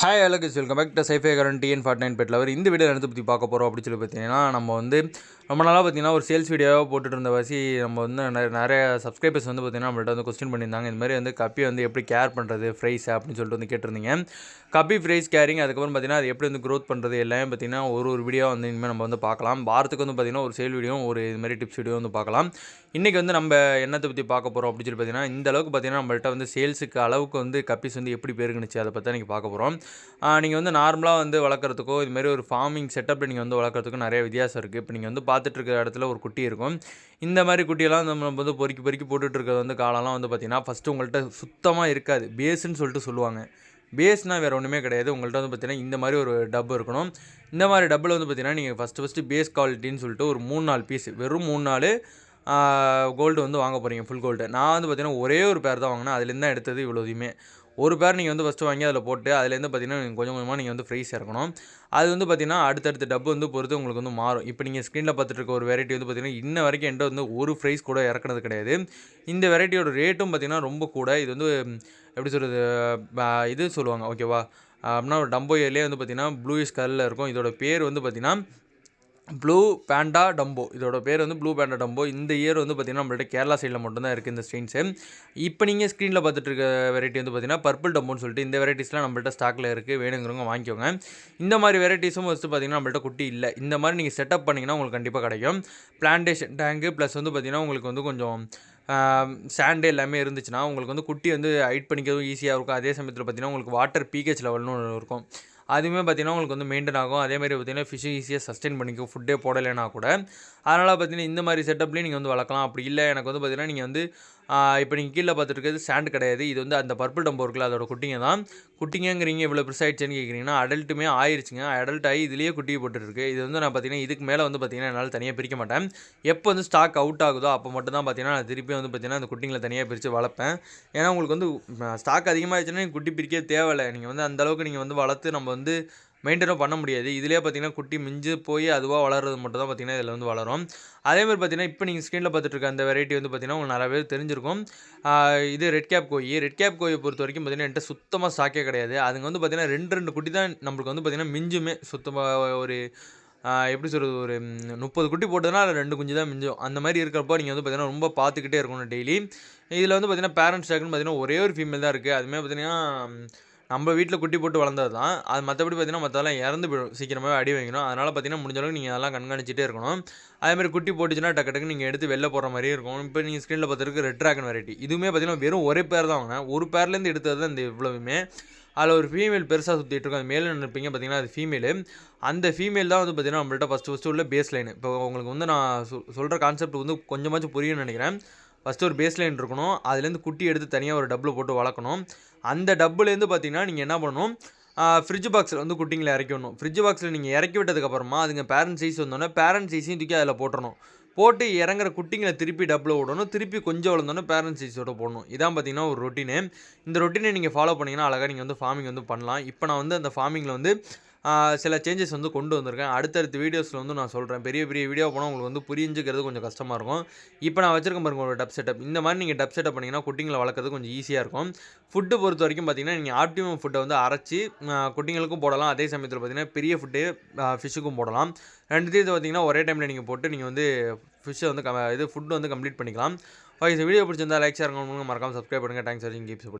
Hi hello guys, welcome back to scifi current TN49 pet lover. இந்த video எடுத்து பற்றி பார்க்க போகிறோம் அப்படின்னு சொல்லி பார்த்தீங்கன்னா, நம்ம வந்து ரொம்ப நாளாக பார்த்தீங்கன்னா ஒரு சேல்ஸ் வீடியோவாக போட்டுட்டு இருந்த வாசி நம்ம வந்து நிறைய சப்ஸ்கிரைபர்ஸ் வந்து பார்த்தீங்கன்னா நம்மள்ட்ட வந்து கொஸ்டின் பண்ணியிருந்தாங்க. இந்த மாதிரி வந்து கப்பி வந்து எப்படி கேர் பண்ணுறது ஃப்ரைஸ் அப்படின்னு சொல்லிட்டு வந்து கேட்டிருந்தீங்க. கப்பி ஃப்ரைஸ் கேரிங், அதுக்கப்புறம் பார்த்தீங்கன்னா அது எப்படி வந்து க்ரோத் பண்ணுறது எல்லாமே பார்த்தீங்கன்னா ஒரு வீடியோ வந்து இனிமேல் நம்ம வந்து பார்க்கலாம். வாரத்துக்கு வந்து பார்த்தீங்கன்னா ஒரு சேல் வீடியோ ஒரு இது மாதிரி டிப்ஸ் வீடியோ வந்து பார்க்கலாம். இன்றைக்கி வந்து நம்ம என்னத்தை பற்றி பார்க்க போகிறோம் அப்படின்னு சொல்லி பார்த்தீங்கன்னா, இந்த அளவுக்கு பார்த்தீங்கன்னா நம்மள்ட்ட வந்து சேல்ஸுக்கு அளவுக்கு வந்து கப்பிஸ் வந்து எப்படி பெருகுனுச்சு அதை பற்றி இன்றைக்கி பார்க்க போகிறோம். நீங்கள் வந்து நார்மலாக வந்து வளர்க்குறதுக்கோ இதுமாரி ஒரு ஃபார்மிங் செட்டப்பில் நீங்கள் வந்து வளர்க்குறதுக்கும் நிறைய வித்தியாசம் இருக்குது. இப்போ நீங்கள் வந்து பார்த்துட்ருக்க இடத்துல ஒரு குட்டி இருக்கும். இந்த மாதிரி குட்டியெல்லாம் நம்ம வந்து பொறுக்கி பொறுக்கி போட்டுட்ருக்கிறது வந்து காலம்லாம் வந்து பார்த்திங்கன்னா ஃபஸ்ட்டு உங்கள்கிட்ட சுத்தமாக இருக்காது. பேஸுன்னு சொல்லிட்டு சொல்லுவாங்க. பேஸ்னால் வேறு ஒன்றுமே கிடையாது. உங்கள்கிட்ட வந்து பார்த்திங்கன்னா இந்த மாதிரி ஒரு டப்பு இருக்கணும். இந்த மாதிரி டப்பில் வந்து பார்த்திங்கன்னா நீங்கள் ஃபஸ்ட்டு பேஸ் குவாலிட்டின்னு சொல்லிட்டு ஒரு 3-4 பீஸ், வெறும் 3-4 கோல்டு வந்து வாங்க போகிறீங்க, ஃபுல் கோல்டு. நான் வந்து பார்த்திங்கன்னா ஒரே ஒரு பேர் தான் வாங்கினேன். அதுலேருந்து தான் எடுத்தது இவ்வளோதையுமே. ஒரு பேர் நீங்கள் வந்து ஃபஸ்ட்டு வாங்கி அதில் போட்டு அதுலேருந்து பார்த்தீங்கன்னா கொஞ்சம் கொஞ்சமாக நீங்கள் வந்து ஃப்ரைஸ் இறக்கணும். அது வந்து பார்த்தீங்கன்னா அடுத்தடுத்த டப்பு வந்து பொறுத்து உங்களுக்கு வந்து மாறும். இப்போ நீங்கள் ஸ்க்ரீனில் பார்த்துட்டு இருக்க ஒரு வெரைட்டி வந்து பார்த்தீங்கன்னா இன்ன வரைக்கும் என்கிட்ட வந்து ஒரு ஃப்ரைஸ் கூட இறக்குனது கிடையாது. இந்த வெரைட்டியோட ரேட்டும் பார்த்தீங்கன்னா ரொம்ப கூட. இது வந்து எப்படி சொல்கிறது, இது சொல்லுவாங்க ஓகேவா. அப்படின்னா ஒரு டம்போ ஏர்லேயே வந்து பார்த்தீங்கன்னா ப்ளூயிஷ் கலரில் இருக்கும். இதோட பேர் வந்து பார்த்தீங்கன்னா ப்ளூ பேண்டா டம்போ. இதோட பேர் வந்து ப்ளூ பேண்டா டம்போ. இந்த இயர் வந்து பார்த்திங்கன்னா நம்மள்ட்ட கேரளா சைடில் மட்டும்தான் இருக்குது இந்த ஸ்ட்ரெயின்ஸு. இப்போ நீங்கள் ஸ்க்ரீனில் பார்த்துட்டு இருக்க வெரைட்டி வந்து பார்த்திங்கன்னா பர்பிள் டம்போன்னு சொல்லிட்டு இந்த வெரைட்டிஸ்லாம் நம்மள்ட்ட ஸ்டாக்கில் இருக்குது. வேணுங்கிறவங்க வாங்கிக்கோங்க. இந்த மாதிரி வெரைட்டிஸும் ஃபஸ்ட்டு பார்த்திங்கன்னா நம்மள்ட்ட குட்டி இல்லை. இந்த மாதிரி நீங்கள் செட்டப் பண்ணிங்கன்னா உங்களுக்கு கண்டிப்பாக கிடைக்கும். பிளான்டேஷன் டேங்கு ப்ளஸ் வந்து பார்த்திங்கன்னா உங்களுக்கு வந்து கொஞ்சம் சாண்டு எல்லாமே இருந்துச்சுன்னா உங்களுக்கு வந்து குட்டி வந்து ஹைட் பண்ணிக்கவும் ஈஸியாக இருக்கும். அதே சமயத்தில் பார்த்திங்கன்னா உங்களுக்கு வாட்டர் பிஹெச் லெவல்னு ஒன்று இருக்கும். அதுவுமே பார்த்திங்கன்னா உங்களுக்கு வந்து மெயின்டைன் ஆகும். அதேமாதிரி பார்த்திங்கன்னா ஃபிஷ்ஷு ஈஸியாக சஸ்டெயின் பண்ணிக்கும், ஃபுட்டே போடலைன்னா கூட. அதனால் பார்த்திங்கன்னா இந்த மாதிரி செட்டப்லேயும் நீங்கள் வந்து வளர்க்கலாம். அப்படி இல்லை எனக்கு வந்து பார்த்திங்கன்னா நீங்கள் வந்து இப்போ நீங்கள் கீழே பார்த்துட்டு இருக்கிறது சாண்டு கிடையாது. இது வந்து அந்த பர்பிள் டம்போ இருக்குல்ல அதோட குட்டிங்க தான். குட்டிங்கிறீங்க இவ்வளோ பெருசாகிடுச்சுன்னு கேட்குறீங்கன்னா அடல்ட்டுமே ஆயிடுச்சுங்க. அடல்ட் ஆகி இதுலேயே குட்டி போட்டுருக்கு. இது வந்து நான் பார்த்திங்கன்னா இதுக்கு மேலே வந்து பார்த்திங்கன்னா என்னால் தனியாக பிரிக்க மாட்டேன். எப்போ வந்து ஸ்டாக் அவுட் ஆகுதோ அப்போ மட்டும் தான் பார்த்திங்கன்னா நான் திருப்பி வந்து பார்த்திங்கன்னா அந்த குட்டிங்களை தனியாக பிரித்து வளர்ப்பேன். ஏன்னா உங்களுக்கு வந்து ஸ்டாக் அதிகமாகிடுச்சுன்னா நீங்கள் குட்டி பிரிக்க தேவையில்லை. நீங்கள் வந்து அந்தளவுக்கு நீங்கள் வந்து வளர்த்து நம்ம வந்து மெயின்டைனும் பண்ண முடியாது. இதிலே பார்த்திங்கன்னா குட்டி மிஞ்சு போய் அதுவாக வளர்றது மட்டும் தான் பார்த்திங்கன்னா இதில் வந்து வளரும். அதேமாதிரி பார்த்திங்கன்னா இப்போ நீங்கள் ஸ்க்ரீனில் பார்த்துட்டு இருக்க அந்த வெரைட்டி வந்து பார்த்திங்கன்னா உங்களுக்கு நிறைய பேர் தெரிஞ்சிருக்கும். இது ரெட் கேப் கோயி. ரெட் கேப் கோயை பொறுத்த வரைக்கும் பார்த்திங்கன்னா என்கிட்ட சுத்தமாக ஸ்டாக்கே கிடையாது. அதுங்க வந்து பார்த்திங்கன்னா 2 குட்டி தான் நம்மளுக்கு வந்து பார்த்திங்கன்னா மிஞ்சுமே. சுத்தமாக ஒரு எப்படி சொல்கிறது, ஒரு 30 குட்டி போட்டதுனா அதில் 2 குஞ்சு தான் மிஞ்சும். அந்த மாதிரி இருக்கிறப்போ நீங்கள் வந்து பார்த்திங்கன்னா ரொம்ப பார்த்துக்கிட்டே இருக்கணும் டெய்லி. இதில் வந்து பார்த்திங்கன்னா பேரண்ட்ஸ் ஸ்டாக்குன்னு பார்த்திங்கன்னா ஒரே ஒரு ஃபீமேல் தான் இருக்குது. அதுவுமே பார்த்திங்கன்னா நம்ம வீட்டில் குட்டி போட்டு வளர்ந்தது தான். அது மற்றபடி பார்த்திங்கன்னா மற்றதெல்லாம் இறந்து போயிடும், சீக்கிரமாகவே அடி வாங்கிடும். அதனால் பார்த்திங்கன்னா முடிஞ்ச அளவுக்கு நீங்கள் அதெல்லாம் கண்காணிச்சிட்டே இருக்கணும். அதேமாதிரி குட்டி போட்டுச்சுன்னா டக்கு டக்கு நீங்கள் எடுத்து வெளில போடுற மாதிரியே இருக்கும். இப்போ நீங்கள் ஸ்க்ரீனில் பார்த்துருக்கு ரெட் ட்ராகன் வெரைட்டி. இதுவுமே பார்த்திங்கன்னா வெறும் ஒரே பேர் தான் வாங்கினேன். ஒரு பேர்லேருந்து எடுத்தது தான் இந்த இவ்வளவுமே. அதில் ஒரு ஃபீமேல் பெருசாக சுற்றிட்டு இருக்கும். அது மேலே நினைப்பீங்க பார்த்திங்கன்னா அது ஃபீமேலு. அந்த ஃபீமேல் தான் வந்து பார்த்திங்கன்னா நம்மள்ட்ட ஃபஸ்ட்டு உள்ள பேஸ் லைனு. இப்போ உங்களுக்கு வந்து நான் சொல்கிற கான்செப்ட் வந்து கொஞ்சமாச்சும் புரியும்னு நினைக்கிறேன். ஃபஸ்ட்டு ஒரு பேஸ் லைன் இருக்கணும். அதுலேருந்து குட்டி எடுத்து தனியாக ஒரு டப்பில் போட்டு வளர்க்கணும். அந்த டப்புலேருந்து பார்த்தீங்கன்னா நீங்கள் என்ன பண்ணணும், ஃப்ரிட்ஜ் பாக்ஸில் வந்து குட்டிங்களை இறக்கி விடணும். ஃப்ரிட்ஜ் பாக்ஸில் நீங்கள் இறக்கி விட்டதுக்கப்புறமா அதுங்க பேரண்ட் சைஸ் வந்தோடனே பேரண்ட் சைஸையும் தூக்கி அதில் போட்டுறணும். போட்டு இறங்குற குட்டிங்களை திருப்பி டப்பில் விடணும். திருப்பி கொஞ்சம் வளர்ந்தோன்னே பேரண்ட் சைஸோட போடணும். இதான் பார்த்தீங்கன்னா ஒரு ரொட்டீனு. இந்த ரொட்டீனை நீங்கள் ஃபாலோ பண்ணிங்கன்னா அழகாக நீங்கள் வந்து ஃபார்மிங் வந்து பண்ணலாம். இப்போ நான் வந்து அந்த ஃபார்மிங்கில் வந்து சில சேஞ்சஸ் வந்து கொண்டு வந்திருக்கேன். அடுத்தடுத்த வீடியோஸில் வந்து நான் சொல்கிறேன். பெரிய பெரிய வீடியோ போனால் உங்களுக்கு வந்து புரிஞ்சுக்கிறது கொஞ்சம் கஷ்டமாக இருக்கும். இப்போ நான் வச்சிருக்கேன் பாருங்க ஒரு டப் செட்டப். இந்த மாதிரி நீங்கள் டப் செட்டப் பண்ணிங்கன்னா குட்டிங்களை வளர்க்குறது கொஞ்சம் ஈஸியாக இருக்கும். ஃபுட்டு பொறுத்த வரைக்கும் பார்த்திங்கன்னா நீங்கள் ஆப்டிமம் ஃபுட்டை வந்து அரைச்சி குட்டிங்களுக்கும் போடலாம். அதே சமயத்தில் பார்த்திங்கன்னா பெரிய ஃபுட்டு ஃபிஷ்ஷுக்கும் போடலாம். 2 பார்த்திங்கன்னா ஒரே டைமில் நீங்கள் போட்டு நீங்கள் வந்து ஃபிஷ்ஷை வந்து ஃபுட்டு வந்து கம்ப்ளீட் பண்ணிக்கலாம். ஓகே, இந்த வீடியோ பிடிச்சிருந்தா லைக் ஷேர் பண்ணுங்கள், மறக்காமல் சப்ஸ்கிரைப் பண்ணுங்கள். தேங்க்ஸ் ஃபார் வாட்சிங். Keep support.